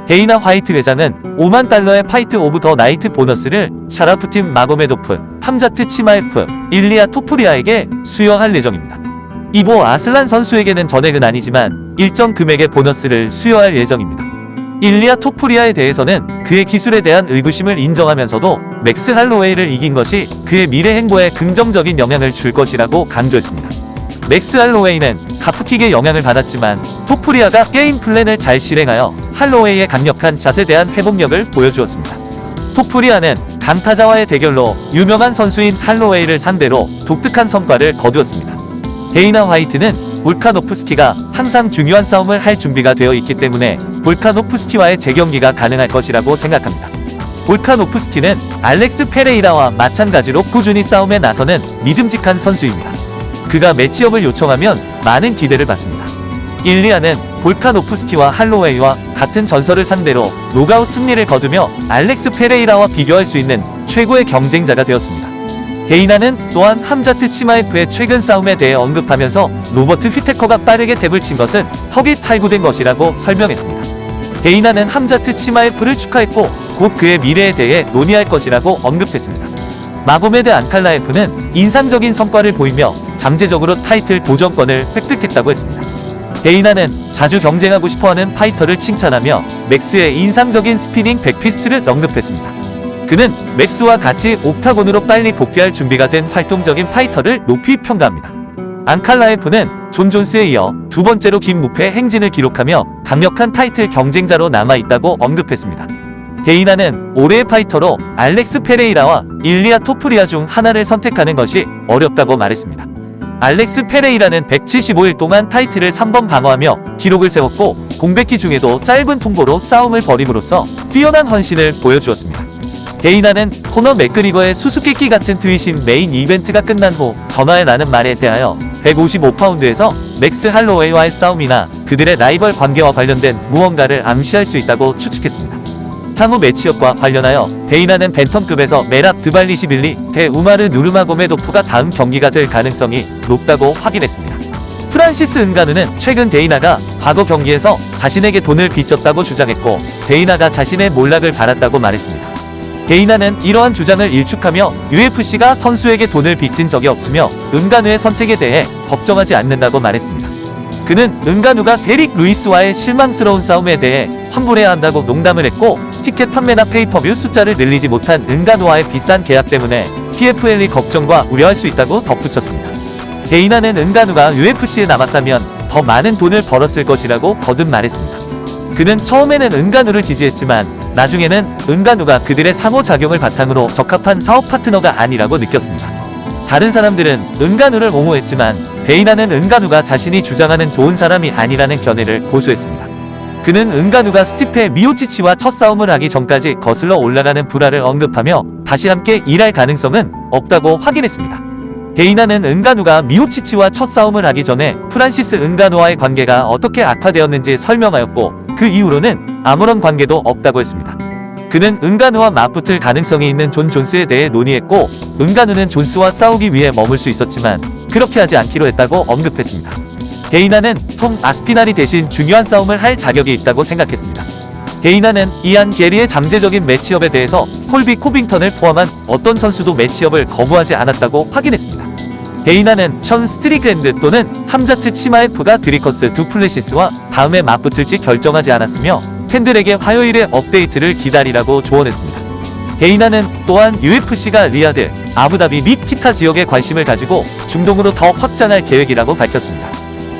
데이나 화이트 회장은 $50,000의 파이트 오브 더 나이트 보너스를 샤라프팀 마고메도프, 함자트 치마에프, 일리아 토프리아에게 수여할 예정입니다. 이보 아슬란 선수에게는 전액은 아니지만 일정 금액의 보너스를 수여할 예정입니다. 일리아 토프리아에 대해서는 그의 기술에 대한 의구심을 인정하면서도 맥스 할로웨이를 이긴 것이 그의 미래 행보에 긍정적인 영향을 줄 것이라고 강조했습니다. 맥스 할로웨이는 가프킥의 영향을 받았지만 토프리아가 게임 플랜을 잘 실행하여 할로웨이의 강력한 샷에 대한 회복력을 보여주었습니다. 토프리아는 강타자와의 대결로 유명한 선수인 할로웨이를 상대로 독특한 성과를 거두었습니다. 데이나 화이트는 볼카노프스키가 항상 중요한 싸움을 할 준비가 되어 있기 때문에 볼카노프스키와의 재경기가 가능할 것이라고 생각합니다. 볼카노프스키는 알렉스 페레이라와 마찬가지로 꾸준히 싸움에 나서는 믿음직한 선수입니다. 그가 매치업을 요청하면 많은 기대를 받습니다. 일리아는 볼카노프스키와 할로웨이와 같은 전설을 상대로 노가웃 승리를 거두며 알렉스 페레이라와 비교할 수 있는 최고의 경쟁자가 되었습니다. 데이나는 또한 함자트 치마에프의 최근 싸움에 대해 언급하면서 로버트 휘테커가 빠르게 탭을 친 것은 턱이 탈구된 것이라고 설명했습니다. 데이나는 함자트 치마에프를 축하했고 곧 그의 미래에 대해 논의할 것이라고 언급했습니다. 마고메드 안칼라에프는 인상적인 성과를 보이며 잠재적으로 타이틀 도전권을 획득했다고 했습니다. 데이나는 자주 경쟁하고 싶어하는 파이터를 칭찬하며 맥스의 인상적인 스피닝 백피스트를 언급했습니다. 그는 맥스와 같이 옥타곤으로 빨리 복귀할 준비가 된 활동적인 파이터를 높이 평가합니다. 안칼라에프는 존 존스에 이어 두 번째로 긴 무패 행진을 기록하며 강력한 타이틀 경쟁자로 남아있다고 언급했습니다. 데이나는 올해의 파이터로 알렉스 페레이라와 일리아 토프리아 중 하나를 선택하는 것이 어렵다고 말했습니다. 알렉스 페레이라는 175일 동안 타이틀을 3번 방어하며 기록을 세웠고 공백기 중에도 짧은 통보로 싸움을 벌임으로써 뛰어난 헌신을 보여주었습니다. 데이나는 코너 맥그리거의 수수께끼 같은 트윗인 메인 이벤트가 끝난 후 전화해 나는 말에 대하여 155파운드에서 맥스 할로웨이와의 싸움이나 그들의 라이벌 관계와 관련된 무언가를 암시할 수 있다고 추측했습니다. 향후 매치업과 관련하여 데이나는 벤텀급에서 메랍 드발리시빌리 대 우마르 누르마고메도프가 다음 경기가 될 가능성이 높다고 확인했습니다. 프란시스 은가누는 최근 데이나가 과거 경기에서 자신에게 돈을 빚졌다고 주장했고 데이나가 자신의 몰락을 바랐다고 말했습니다. 데이나는 이러한 주장을 일축하며 UFC가 선수에게 돈을 빚진 적이 없으며 은가누의 선택에 대해 걱정하지 않는다고 말했습니다. 그는 은가누가 데릭 루이스와의 실망스러운 싸움에 대해 환불해야 한다고 농담을 했고 티켓 판매나 페이퍼뷰 숫자를 늘리지 못한 은가누와의 비싼 계약 때문에 PFL이 걱정과 우려할 수 있다고 덧붙였습니다. 데이나는 은가누가 UFC에 남았다면 더 많은 돈을 벌었을 것이라고 거듭 말했습니다. 그는 처음에는 은가누를 지지했지만 나중에는 은가누가 그들의 상호작용을 바탕으로 적합한 사업 파트너가 아니라고 느꼈습니다. 다른 사람들은 은가누를 옹호했지만 데이나는 은가누가 자신이 주장하는 좋은 사람이 아니라는 견해를 고수했습니다. 그는 은가누가 스티페 미오치치와 첫 싸움을 하기 전까지 거슬러 올라가는 불화를 언급하며 다시 함께 일할 가능성은 없다고 확인했습니다. 데이나는 은가누가 미오치치와 첫 싸움을 하기 전에 프란시스 은가누와의 관계가 어떻게 악화되었는지 설명하였고 그 이후로는 아무런 관계도 없다고 했습니다. 그는 은가누와 맞붙을 가능성이 있는 존 존스에 대해 논의했고 은가누는 존스와 싸우기 위해 머물 수 있었지만 그렇게 하지 않기로 했다고 언급했습니다. 데이나는 톰 아스피나리 대신 중요한 싸움을 할 자격이 있다고 생각했습니다. 데이나는 이안 게리의 잠재적인 매치업에 대해서 콜비 코빙턴을 포함한 어떤 선수도 매치업을 거부하지 않았다고 확인했습니다. 데이나는 션 스트리클랜드 또는 함자트 치마에프가 드리커스 두플레시스와 다음에 맞붙을지 결정하지 않았으며 팬들에게 화요일의 업데이트를 기다리라고 조언했습니다. 데이나는 또한 UFC가 리야드, 아부다비 및 기타 지역에 관심을 가지고 중동으로 더 확장할 계획이라고 밝혔습니다.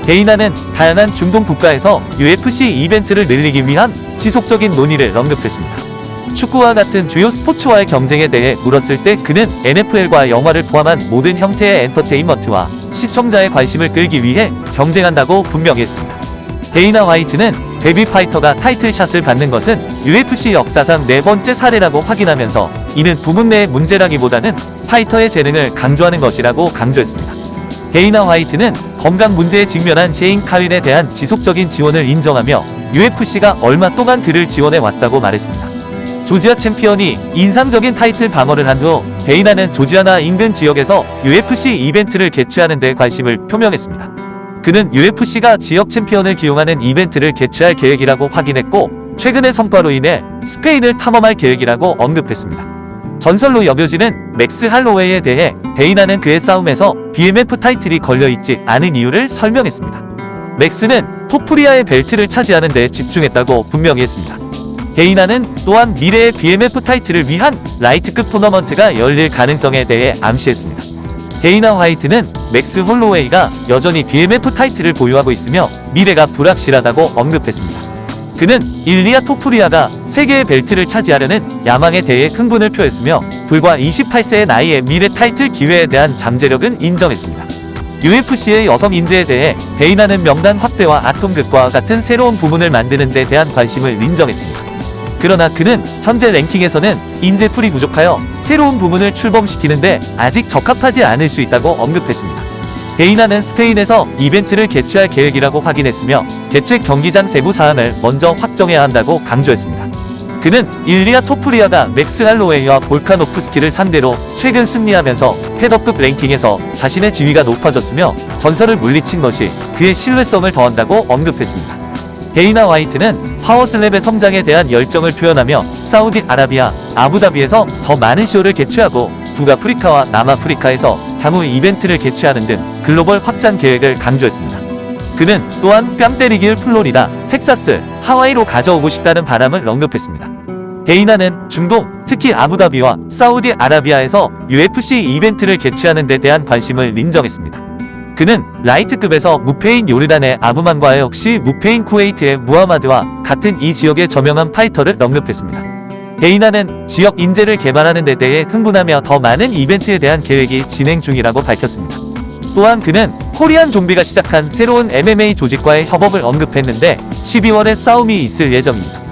데이나는 다양한 중동 국가에서 UFC 이벤트를 늘리기 위한 지속적인 논의를 언급했습니다. 축구와 같은 주요 스포츠와의 경쟁에 대해 물었을 때 그는 NFL과 영화를 포함한 모든 형태의 엔터테인먼트와 시청자의 관심을 끌기 위해 경쟁한다고 분명히 했습니다. 데이나 화이트는 데뷔 파이터가 타이틀샷을 받는 것은 UFC 역사상 4번째 사례라고 확인하면서 이는 부문 내의 문제라기보다는 파이터의 재능을 강조하는 것이라고 강조했습니다. 데이나 화이트는 건강 문제에 직면한 셰인 카윈에 대한 지속적인 지원을 인정하며 UFC가 얼마 동안 그를 지원해 왔다고 말했습니다. 조지아 챔피언이 인상적인 타이틀 방어를 한 후 데이나는 조지아나 인근 지역에서 UFC 이벤트를 개최하는 데 관심을 표명했습니다. 그는 UFC가 지역 챔피언을 기용하는 이벤트를 개최할 계획이라고 확인했고 최근의 성과로 인해 스페인을 탐험할 계획이라고 언급했습니다. 전설로 여겨지는 맥스 할로웨이에 대해 데이나는 그의 싸움에서 BMF 타이틀이 걸려있지 않은 이유를 설명했습니다. 맥스는 토프리아의 벨트를 차지하는 데 집중했다고 분명히 했습니다. 데이나는 또한 미래의 BMF 타이틀을 위한 라이트급 토너먼트가 열릴 가능성에 대해 암시했습니다. 데이나 화이트는 맥스 홀로웨이가 여전히 BMF 타이틀을 보유하고 있으며 미래가 불확실하다고 언급했습니다. 그는 일리아 토프리아가 세계의 벨트를 차지하려는 야망에 대해 흥분을 표했으며 불과 28세의 나이에 미래 타이틀 기회에 대한 잠재력은 인정했습니다. UFC의 여성 인재에 대해 데이나는 명단 확대와 아톰급과 같은 새로운 부문을 만드는 데 대한 관심을 인정했습니다. 그러나 그는 현재 랭킹에서는 인재풀이 부족하여 새로운 부문을 출범시키는데 아직 적합하지 않을 수 있다고 언급했습니다. 데이나는 스페인에서 이벤트를 개최할 계획이라고 확인했으며 개최 경기장 세부 사항을 먼저 확정해야 한다고 강조했습니다. 그는 일리아 토프리아가 맥스 할로웨이와 볼카노프스키를 상대로 최근 승리하면서 패더급 랭킹에서 자신의 지위가 높아졌으며 전설을 물리친 것이 그의 신뢰성을 더한다고 언급했습니다. 데이나 화이트는 파워슬랩의 성장에 대한 열정을 표현하며 사우디아라비아, 아부다비에서 더 많은 쇼를 개최하고 북아프리카와 남아프리카에서 향후 이벤트를 개최하는 등 글로벌 확장 계획을 강조했습니다. 그는 또한 뺨 때리기를 플로리다, 텍사스, 하와이로 가져오고 싶다는 바람을 언급했습니다. 데이나는 중동, 특히 아부다비와 사우디아라비아에서 UFC 이벤트를 개최하는 데 대한 관심을 인정했습니다. 그는 라이트급에서 무패인 요르단의 아부만과 역시 무패인 쿠웨이트의 무하마드와 같은 이 지역의 저명한 파이터를 언급했습니다. 데이나는 지역 인재를 개발하는 데 대해 흥분하며 더 많은 이벤트에 대한 계획이 진행 중이라고 밝혔습니다. 또한 그는 코리안 좀비가 시작한 새로운 MMA 조직과의 협업을 언급했는데 12월에 싸움이 있을 예정입니다.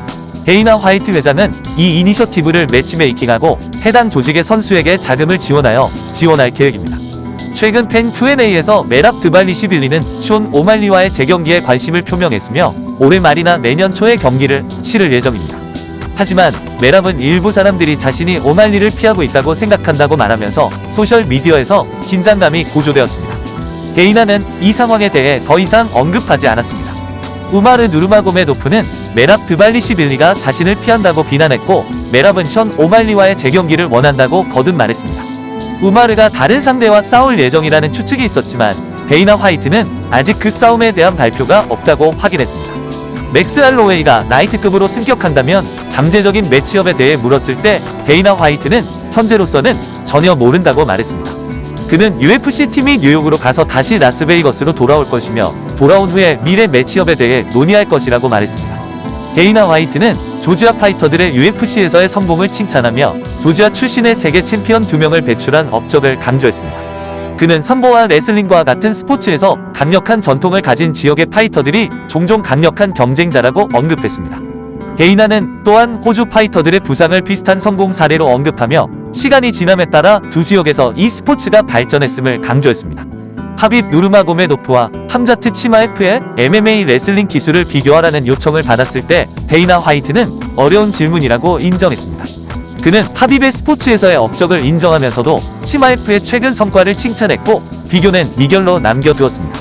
데이나 화이트 회장은 이 이니셔티브를 매치메이킹하고 해당 조직의 선수에게 자금을 지원할 계획입니다. 최근 팬 Q&A에서 메랍 드발리시빌리는 숀 오말리와의 재경기에 관심을 표명했으며 올해 말이나 내년 초에 경기를 치를 예정입니다. 하지만 메랍은 일부 사람들이 자신이 오말리를 피하고 있다고 생각한다고 말하면서 소셜미디어에서 긴장감이 고조되었습니다. 데이나는 이 상황에 대해 더 이상 언급하지 않았습니다. 우마르 누르마고메도프는 메랍 드발리시빌리가 자신을 피한다고 비난했고 메랍은 션 오말리와의 재경기를 원한다고 거듭 말했습니다. 우마르가 다른 상대와 싸울 예정이라는 추측이 있었지만 데이나 화이트는 아직 그 싸움에 대한 발표가 없다고 확인했습니다. 맥스 할로웨이가 라이트급으로 승격한다면 잠재적인 매치업에 대해 물었을 때 데이나 화이트는 현재로서는 전혀 모른다고 말했습니다. 그는 UFC 팀이 뉴욕으로 가서 다시 라스베이거스로 돌아올 것이며 돌아온 후에 미래 매치업에 대해 논의할 것이라고 말했습니다. 데이나 화이트는 조지아 파이터들의 UFC에서의 성공을 칭찬하며 조지아 출신의 세계 챔피언 2명을 배출한 업적을 강조했습니다. 그는 삼보와 레슬링과 같은 스포츠에서 강력한 전통을 가진 지역의 파이터들이 종종 강력한 경쟁자라고 언급했습니다. 데이나는 또한 호주 파이터들의 부상을 비슷한 성공 사례로 언급하며 시간이 지남에 따라 두 지역에서 이 스포츠가 발전했음을 강조했습니다. 하빕 누르마고메도프와 함자트 치마에프의 MMA 레슬링 기술을 비교하라는 요청을 받았을 때 데이나 화이트는 어려운 질문이라고 인정했습니다. 그는 하빕의 스포츠에서의 업적을 인정하면서도 치마에프의 최근 성과를 칭찬했고 비교는 미결로 남겨두었습니다.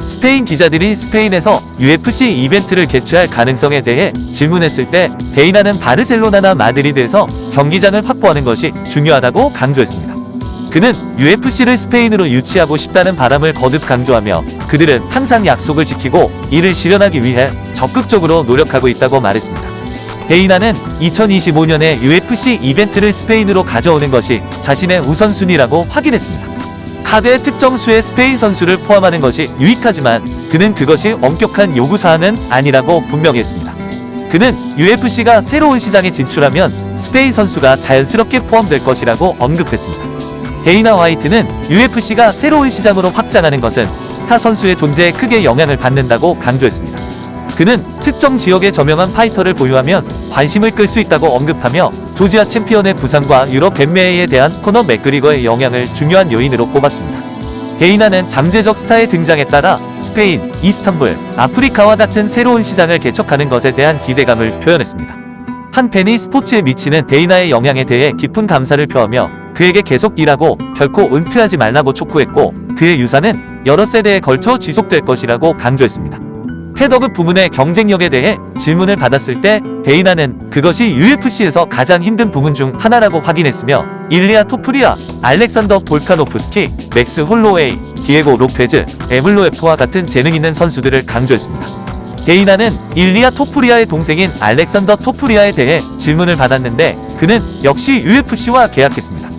스페인 기자들이 스페인에서 UFC 이벤트를 개최할 가능성에 대해 질문했을 때 데이나는 바르셀로나나 마드리드에서 경기장을 확보하는 것이 중요하다고 강조했습니다. 그는 UFC를 스페인으로 유치하고 싶다는 바람을 거듭 강조하며 그들은 항상 약속을 지키고 이를 실현하기 위해 적극적으로 노력하고 있다고 말했습니다. 데이나는 2025년에 UFC 이벤트를 스페인으로 가져오는 것이 자신의 우선순위라고 확인했습니다. 카드의 특정 수의 스페인 선수를 포함하는 것이 유익하지만 그는 그것이 엄격한 요구사항은 아니라고 분명히 했습니다. 그는 UFC가 새로운 시장에 진출하면 스페인 선수가 자연스럽게 포함될 것이라고 언급했습니다. 데이나 화이트는 UFC가 새로운 시장으로 확장하는 것은 스타 선수의 존재에 크게 영향을 받는다고 강조했습니다. 그는 특정 지역의 저명한 파이터를 보유하면 관심을 끌 수 있다고 언급하며 조지아 챔피언의 부상과 유럽 벤메이에 대한 코너 맥그리거의 영향을 중요한 요인으로 꼽았습니다. 데이나는 잠재적 스타의 등장에 따라 스페인, 이스탄불, 아프리카와 같은 새로운 시장을 개척하는 것에 대한 기대감을 표현했습니다. 한 팬이 스포츠에 미치는 데이나의 영향에 대해 깊은 감사를 표하며 그에게 계속 일하고 결코 은퇴하지 말라고 촉구했고 그의 유산은 여러 세대에 걸쳐 지속될 것이라고 강조했습니다. 패더급 부문의 경쟁력에 대해 질문을 받았을 때 데이나는 그것이 UFC에서 가장 힘든 부문 중 하나라고 확인했으며 일리아 토프리아, 알렉산더 볼카노프스키, 맥스 홀로웨이, 디에고 로페즈, 에블로에프와 같은 재능 있는 선수들을 강조했습니다. 데이나는 일리아 토프리아의 동생인 알렉산더 토프리아에 대해 질문을 받았는데 그는 역시 UFC와 계약했습니다.